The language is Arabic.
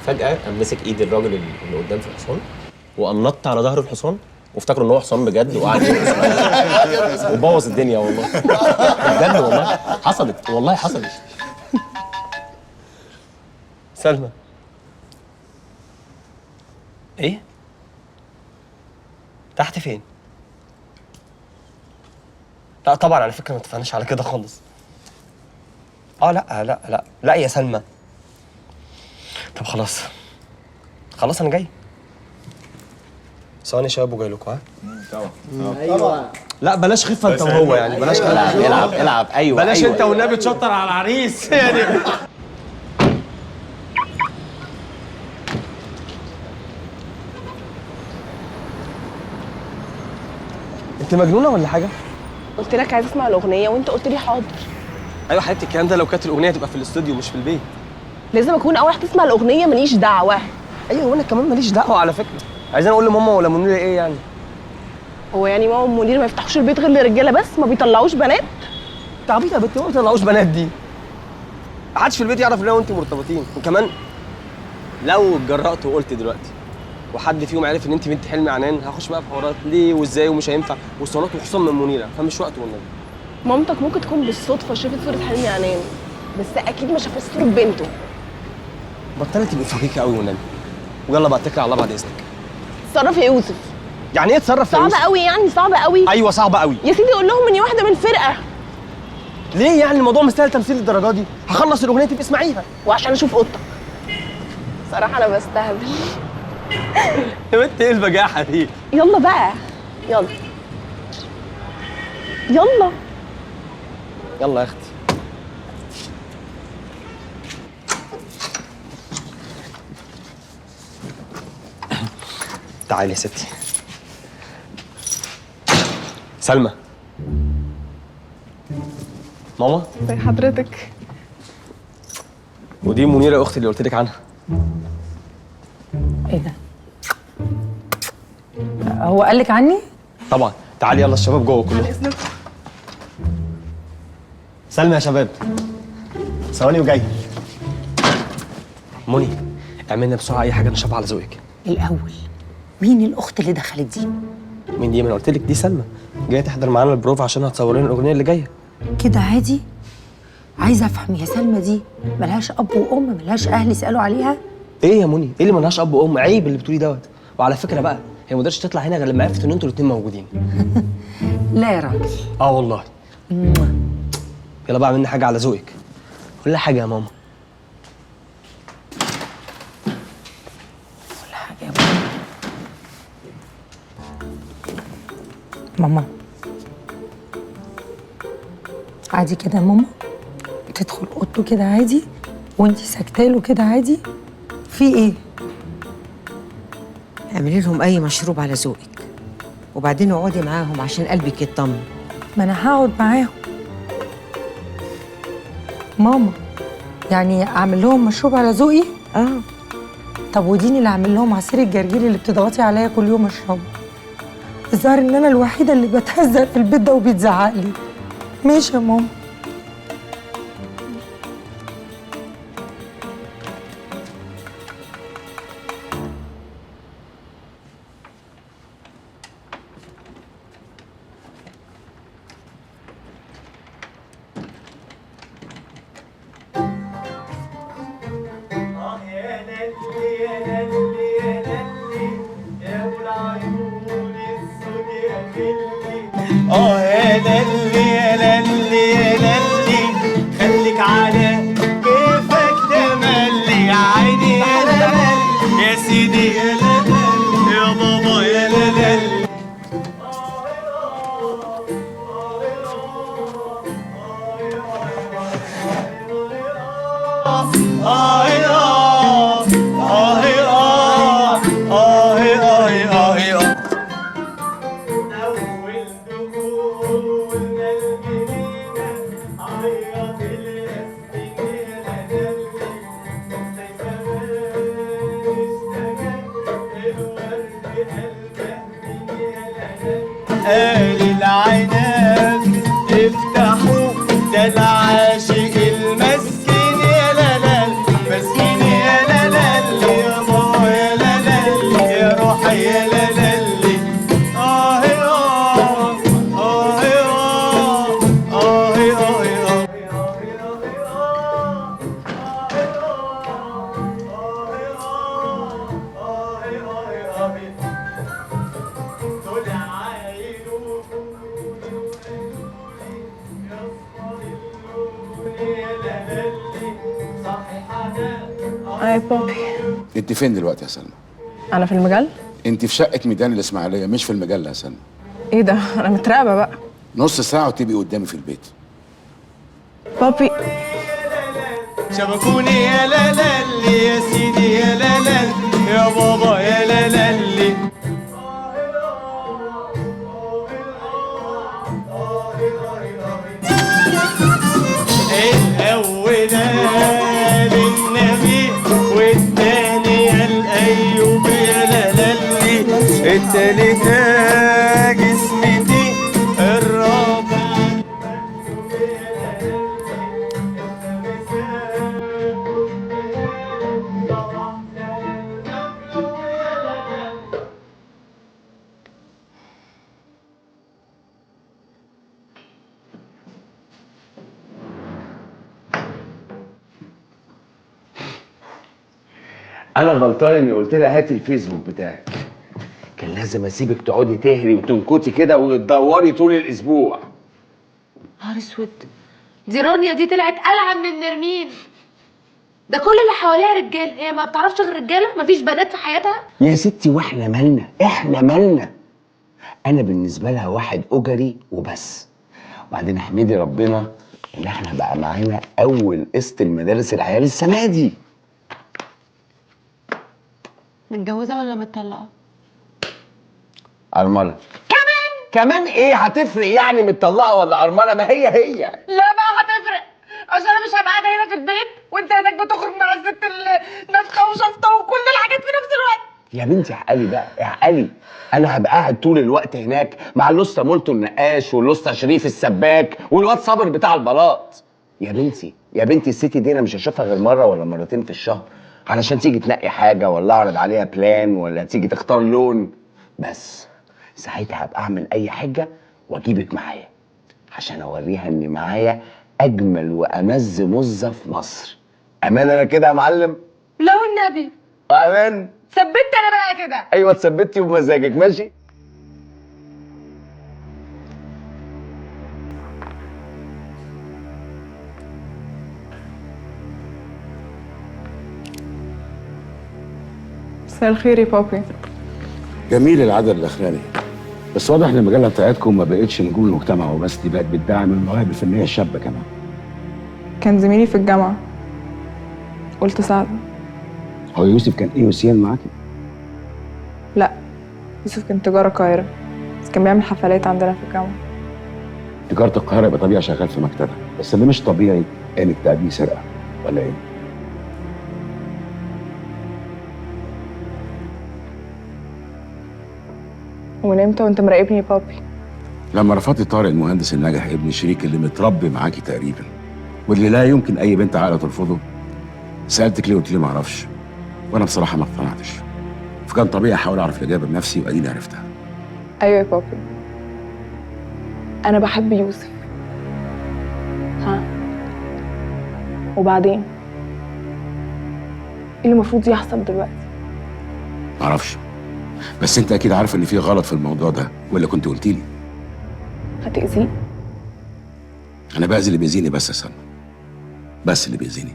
فجأة قام مسك ايد الراجل اللي قدام في الحصان وقام نط على ظهر الحصان وافتكروا ان هو حصان بجد وقعد يرقص وبوظ الدنيا والله. بجد والله حصلت، والله حصلت. سلمى ايه؟ تحت فين؟ لا طبعا على فكره ما اتفقناش على كده خالص. لا يا سلمى. طب خلاص انا جاي. ثواني يا شباب وجاي لكم. ها؟ ايوه. لا بلاش خفه انت وهو يعني، بلاش العب ايوه بلاش أيوة. انت والنبي تشطر على العريس يعني. انت مجنونه ولا حاجه؟ قلت لك عايز اسمع الاغنيه وانت قلت لي حاضر. ايوه حبيبتي الكلام ده لو كانت الاغنيه تبقى في الاستوديو مش في البيت. لازم اكون اول واحد تسمع الاغنيه، ماليش دعوه. ايوه وانا كمان ماليش دعوه على فكره. عايزين اقول لماما ولا منيره ايه يعني؟ هو يعني ماما ومنير ما يفتحوش البيت غير لرجاله بس، ما بيطلعوش بنات؟ انت عبيطه يا بنت، ما بيطلعوش بنات دي. محدش في البيت يعرف ان انا وانت مرتبطين، وكمان لو اتجرأت وقلت دلوقتي وحد فيهم عرف ان انت بنت حلمي عنان هخش بقى في حوارات ليه وازاي ومش هينفع وصالات وخصوصا من منيره، فمش وقته والنبي. مامتك ممكن تكون بالصدفه شافت صوره حلمي عنان، بس اكيد ما شافت صوره بنته. بطلت تبقي فقيقه قوي والنبي، ويلا بقى اتكل على الله بعد اذنك. اتصرف يا يوسف. يعني ايه اتصرف يا صعبه يوسف؟ قوي يعني، صعبه قوي. ايوه صعبه قوي. يا سيدي قول لهم اني واحده من الفرقه. ليه يعني الموضوع مستاهل تمثيل الدرجه دي؟ هخلص الاغنيه تبقي اسمعيها. وعشان اشوف اوضتك. صراحه انا بستهبل. يا بنت ايه البجاحه دي؟ يلا بقى يلا يلا يلا يا اختي. تعالي يا ستي. سلمى. ماما. زي حضرتك. ودي منيره اختي اللي قلت لك عنها. ايه ده؟ هو قال لك عني؟ طبعا. تعالي يلا الشباب جوه كلهم. سلمى يا شباب. ثواني وجاي. مني اعملنا بسرعه اي حاجه نشربها على ذوقك. الاول مين الاخت اللي دخلت دي؟ مين دي؟ ما انا قلت لك دي سلمى جايه تحضر معانا البروف عشان هتصور لنا الاغنيه اللي جايه. كده عادي؟ عايزه افهم، يا سلمى دي ملهاش اب وام، ملهاش اهل يسالوا عليها؟ ايه يا مني؟ ايه اللي ملهاش اب وام؟ عيب اللي بتقوليه دوت. وعلى فكره بقى هي ما قدرتش تطلع هنا غير لما عرفت ان انتوا الاثنين موجودين. لا يا راجل. اه والله. يلا بقى اعملنا حاجه على ذوقك. كل حاجه يا ماما. كل حاجه يا ماما. ماما عادي كده يا ماما؟ تدخل اوضته كده عادي وانتي ساكتاله كده عادي؟ في ايه؟ اعملي لهم اي مشروب على ذوقك وبعدين اقعدي معاهم عشان قلبك يطمن. ما انا هقعد معاهم ماما، يعني اعمل لهم مشروب على ذوقي؟ طب وديني اللي اعمل لهم عصير الجرجير اللي بتضغطي عليا كل يوم اشربه. الظاهر ان انا الوحيده اللي بتهزق في البيت ده وبيتزعق لي. ماشي يا ماما. يا للي يا للي يا للي خليك على كيفك تملي يا عيني يا للي يا سيدي يا للي يا بابا يا للي. قال العناب افتحوا ده العاشق المسكين يا لالال مسكين يا لالال هاي بابي. انت فين دلوقتي يا سلمى؟ انا في المجال؟ انت في شقه ميدان الاسماعيليه مش في المجله يا سلمى. ايه ده؟ انا متراقبه بقى. نص ساعه وتبقي قدامي في البيت. بابي شبكوني يا لالي يا سيدي يا لالي يا بابا يا لالي. الأولى للنبي والثانية الأيوب يا لالي التالتة جسمتي الرابع. انا غلطان اني قلت لها هاتي الفيسبوك بتاعك. كان لازم اسيبك تقعدي تهري وتنكتي كده وتدوري طول الاسبوع. نهار اسود، دي رانيا دي طلعت ألعن من نرمين. ده كل اللي حواليها رجاله، هي ما بتعرفش غير رجاله، مفيش بنات في حياتها. يا ستي واحنا مالنا، احنا مالنا. انا بالنسبه لها واحد اجري وبس. وبعدين احمدي ربنا ان احنا بقى معانا اول قسط المدارس العيال السنه دي. متجوزه ولا متطلقه؟ أرملة. كمان ايه هتفرق يعني متطلقه ولا أرملة؟ ما هي هي. لا بقى هتفرق، عشان انا مش هبقى قاعده هنا في البيت وانت هناك بتخرج مع الست النفخه وشفطه وكل الحاجات في نفس الوقت. يا بنتي اعقلي بقى اعقلي. انا هبقى قاعد طول الوقت هناك مع الاسطى مولتو النقاش والاسطى شريف السباك والواد صابر بتاع البلاط. يا بنتي الست دي انا مش هشوفها غير مره ولا مرتين في الشهر علشان تيجي تنقي حاجه ولا اعرض عليها بلان ولا تيجي تختار لون. بس ساعتها هبقى اعمل اي حاجه واجيبك معايا عشان اوريها ان معايا اجمل وامز مزه في مصر. امان انا كده يا معلم؟ لا والنبي. امان. ثبت انا بقى كده. ايوه اتثبتي بمزاجك. ماشي. مساء الخير يا بابي. جميل العدد الاخراني، بس واضح ان المجله بتاعتكم ما بقتش نجوم المجتمع وبس، دي بقت بتدعم المواهب الفنيه الشابه كمان. كان زميلي في الجامعه، قلت اساعده. هو يوسف كان ايه وسيان معاكي؟ لا، يوسف كان تجاره القاهره، بس كان بيعمل حفلات عندنا في الجامعه. تجاره القاهره يبقى طبيعي شغال في مكتبه، بس اللي مش طبيعي انك تأديه سرقه ولا ايه؟ ومن امتى وانت مراقبني يا بابي؟ لما رفضت طارق المهندس الناجح ابن شريك اللي متربي معاكي تقريبا واللي لا يمكن اي بنت عاقله ترفضه، سالتك ليه؟ قلت لي ما اعرفش، وانا بصراحه ما اقتنعتش، فكان طبيعي احاول اعرف الاجابه بنفسي واديني عرفتها. ايوه يا بابي، انا بحب يوسف. ها، وبعدين ايه اللي المفروض يحصل دلوقتي؟ ما اعرفش، بس انت اكيد عارف ان في غلط في الموضوع ده ولا كنت قلت لي؟ هتأذيه؟ انا باذي اللي بيأذيني بس يا سلمى، بس اللي بيأذيني.